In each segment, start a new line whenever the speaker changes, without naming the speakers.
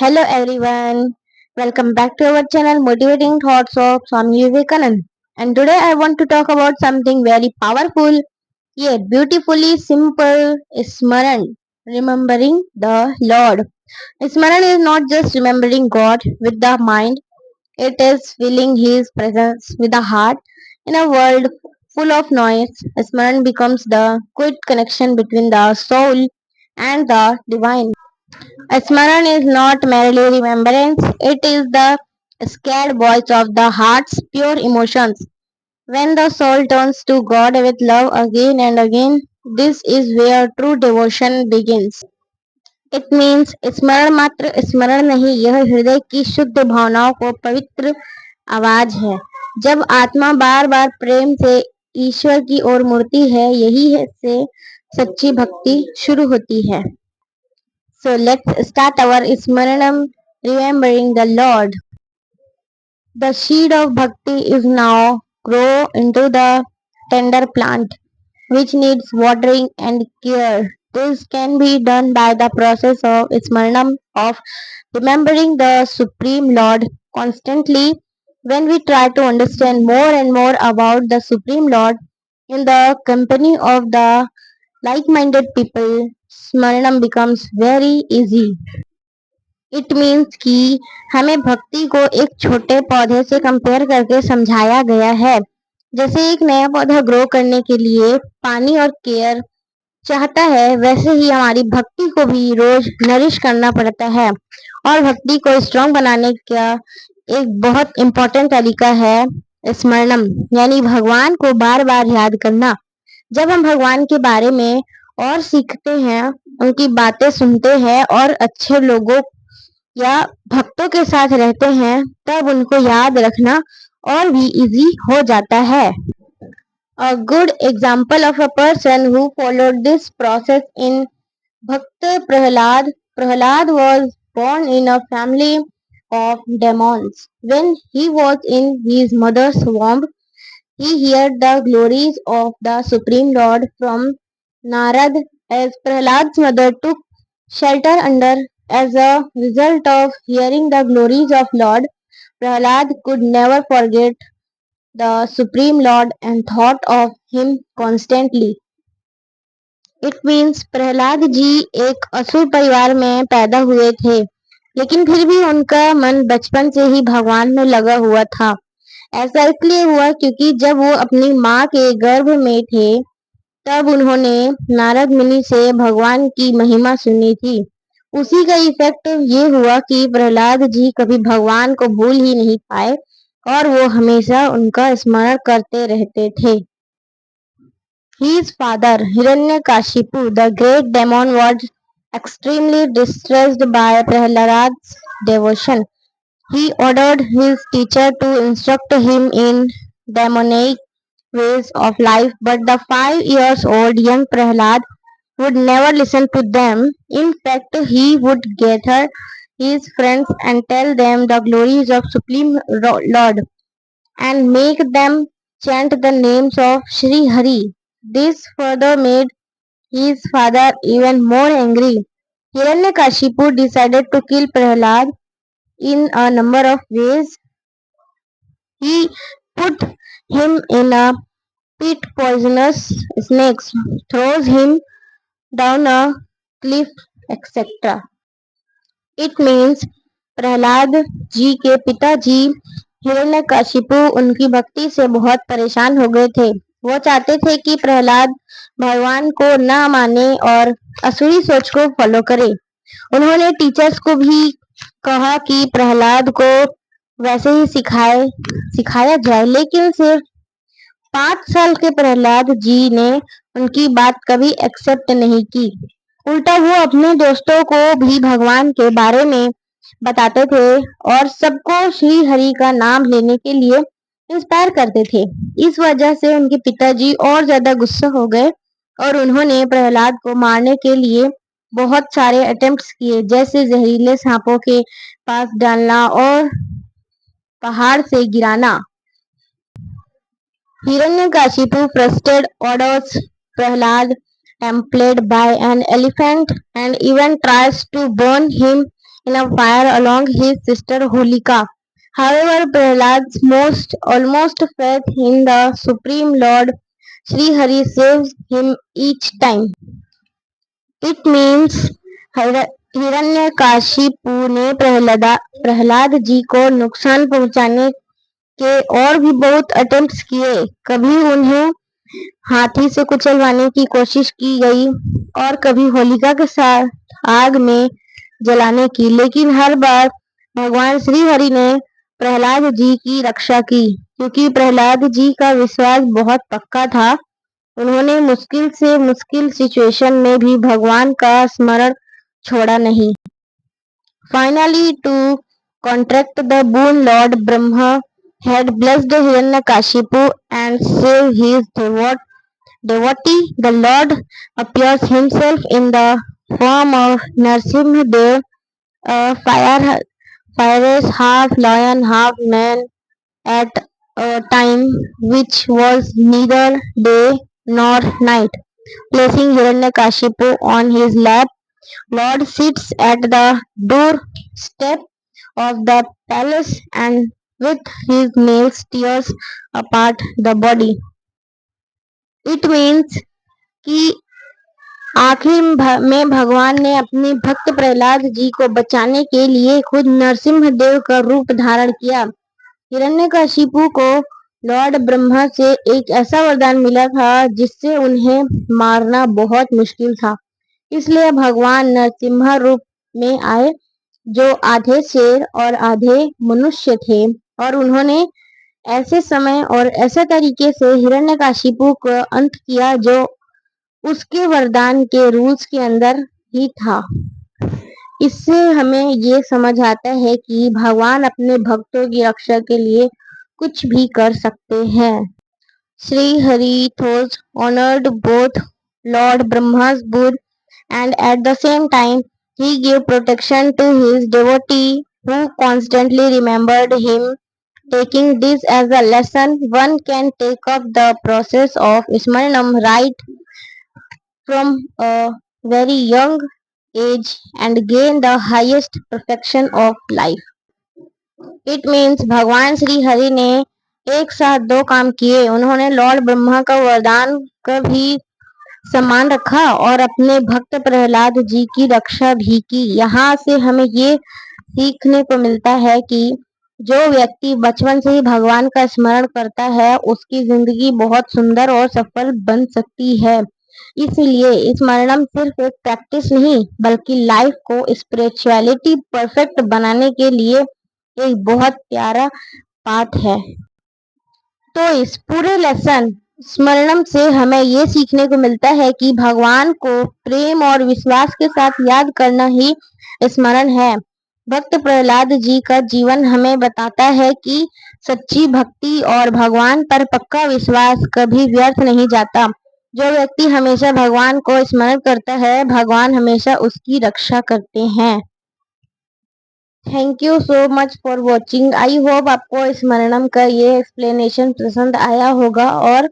Hello everyone, welcome back to our channel Motivating Thoughts of Swami Vivekanand. And today I want to talk about something very powerful yet beautifully simple Smaran, remembering the Lord. Smaran is not just remembering God with the mind, it is feeling His presence with the heart. In a world full of noise, Smaran becomes the quick connection between the soul and the divine. Smaran is not merely remembrance, it is the scared voice of the heart's pure emotions. When the soul turns to God with love again and again, this is where true devotion begins. It means स्मरण मात्र स्मरण नहीं, यह हृदय की शुद्ध भावनाओं को पवित्र आवाज है। जब आत्मा बार बार प्रेम से ईश्वर की ओर मुड़ती है, यही से सच्ची भक्ति शुरू होती है। So let's start our Smaranam, remembering the Lord. The seed of bhakti is now grow into the tender plant, which needs watering and care. This can be done by the process of Smaranam, of remembering the Supreme Lord constantly. When we try to understand more and more about the Supreme Lord in the company of the like-minded people, Smaranam becomes very easy. It means कि हमें भक्ति को एक छोटे पौधे से compare करके समझाया गया है। जैसे एक नया पौधा ग्रो करने के लिए पानी और केयर चाहता है, वैसे ही हमारी भक्ति को भी रोज नरिश करना पड़ता है। और भक्ति को स्ट्रॉन्ग बनाने का एक बहुत इम्पोर्टेंट तरीका है स्मरणम, यानी भगवान को बार बार याद करना। जब हम भगवान के बारे में और सीखते हैं, उनकी बातें सुनते हैं और अच्छे लोगों या भक्तों के साथ रहते हैं, तब उनको याद रखना और भी इजी हो जाता है। A good example of a person who followed this process in Bhakta Prahlad. Prahlad was born in a family of demons. When he was in his mother's womb, he heard the glories of the Supreme Lord from Narad. As Prahlad's mother took shelter under as a result of hearing the glories of Lord, Prahlad could never forget the Supreme Lord and thought of him constantly. It means Prahlad ji एक असुर परिवार में पैदा हुए थे, लेकिन फिर भी उनका मन बचपन से ही भगवान में लगा हुआ था। ऐसा इसलिए हुआ क्योंकि जब वो अपनी माँ के गर्भ में थे, तब उन्होंने नारद मुनि से भगवान की महिमा सुनी थी। उसी का इफेक्ट ये हुआ कि प्रहलाद जी कभी भगवान को भूल ही नहीं पाए और वो हमेशा उनका स्मरण करते रहते थे। His father, Hiranyakashipu, the great demon, was extremely distressed by Prahlad's devotion. He ordered his teacher to instruct him in demonic ways of life, but the 5 years old young Prahlad would never listen to them. In fact, he would gather his friends and tell them the glories of Supreme Lord and make them chant the names of Sri Hari. This further made his father even more angry. Hiranyakashipu decided to kill Prahlad in a number of ways. He put him in a pit poisonous snakes, throws him down a cliff, etc. It means Prahlad ji के पिताजी हिरण्यकशिपु उनकी भक्ति से बहुत परेशान हो गए थे। वो चाहते थे कि प्रहलाद भगवान को न माने और असुरी सोच को फॉलो करे। उन्होंने टीचर्स को भी कहा कि प्रहलाद को वैसे ही सिखाया जाए, लेकिन सिर्फ 5 साल के प्रहलाद जी ने उनकी बात कभी एक्सेप्ट नहीं की। उल्टा वो अपने दोस्तों को भी भगवान के बारे में बताते थे और सबको श्री हरि का नाम लेने के लिए इंस्पायर करते थे। इस वजह से उनके पिताजी और ज्यादा गुस्सा हो गए और उन्होंने प्रहलाद को मारने के लिए बहुत सारे अटेम्प्ट्स किए, जैसे जहरीले सांपों के पास डालना और पहाड़ से गिराना। Hiranyakashipu frustrated orders Prahlad impaled by an elephant and even tries to burn him in a fire along his sister Holika. However, Prahlad's most almost faith in the Supreme Lord Sri Hari saves him each time. It means हिरण्यकाशिपु ने प्रहलाद जी को नुकसान पहुंचाने के और भी बहुत attempts किए। कभी उन्हें हाथी से कुचलवाने की कोशिश की गई और कभी होलिका के साथ आग में जलाने की, लेकिन हर बार भगवान श्री हरि ने प्रहलाद जी की रक्षा की, क्योंकि प्रहलाद जी का विश्वास बहुत पक्का था। उन्होंने मुश्किल से मुश्किल सिचुएशन में भी भगवान का स्मरण छोड़ा नहीं। Finally, to contract the boon, Lord Brahma had blessed Hiranyakashipu and saved his devotee. The Lord appears himself in the form of Narsimhadev, a fierce half lion, half man, at a time which was neither day nor night. Placing Hiranyakashipu on his lap, Lord sits at the doorstep of the palace and with his nails tears apart the body. It means कि आखिर में भगवान ने अपने भक्त प्रहलाद जी को बचाने के लिए खुद नरसिंह देव का रूप धारण किया। हिरण्यकशिपु को लॉर्ड ब्रह्मा से एक ऐसा वरदान मिला था जिससे उन्हें मारना बहुत मुश्किल था। इसलिए भगवान नरसिम्हा रूप में आए, जो आधे शेर और आधे मनुष्य थे, और उन्होंने ऐसे समय और ऐसे तरीके से हिरण्यकशिपु को अंत किया जो उसके वरदान के रूल्स के अंदर ही था। इससे हमें ये समझ आता है कि भगवान अपने भक्तों की रक्षा के लिए कुछ भी कर सकते हैं। Sri Hari thus honored both Lord Brahma's boon and at the same time he gave protection to his devotee who constantly remembered him. Taking this as a lesson, one can take up the process of Smaranam right from a very young age and gain the highest perfection of life. It means भगवान श्री हरि ने एक साथ दो काम किए। उन्होंने Lord Brahma का वरदान का भी सम्मान रखा और अपने भक्त प्रहलाद जी की रक्षा भी की। यहाँ से हमें ये सीखने को मिलता है कि जो व्यक्ति बचपन से ही भगवान का स्मरण करता है उसकी जिंदगी बहुत सुंदर और सफल बन सकती है। इसलिए स्मरणम सिर्फ एक प्रैक्टिस नहीं बल्कि लाइफ को स्पिरिचुअलिटी परफेक्ट बनाने के लिए एक बहुत प्यारा पाथ है। तो इस पूरे लेसन स्मरणम से हमें ये सीखने को मिलता है कि भगवान को प्रेम और विश्वास के साथ याद करना ही स्मरण है। भक्त प्रहलाद जी का जीवन हमें बताता है कि सच्ची भक्ति और भगवान पर पक्का विश्वास कभी व्यर्थ नहीं जाता। जो व्यक्ति हमेशा भगवान को स्मरण करता है, भगवान हमेशा उसकी रक्षा करते हैं। Thank you so much for watching. I hope आपको स्मरणम का ये एक्सप्लेनेशन पसंद आया होगा और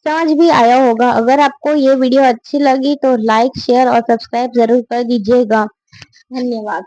समझ भी आया होगा। अगर आपको ये वीडियो अच्छी लगी तो लाइक, शेयर और सब्सक्राइब जरूर कर दीजिएगा। धन्यवाद।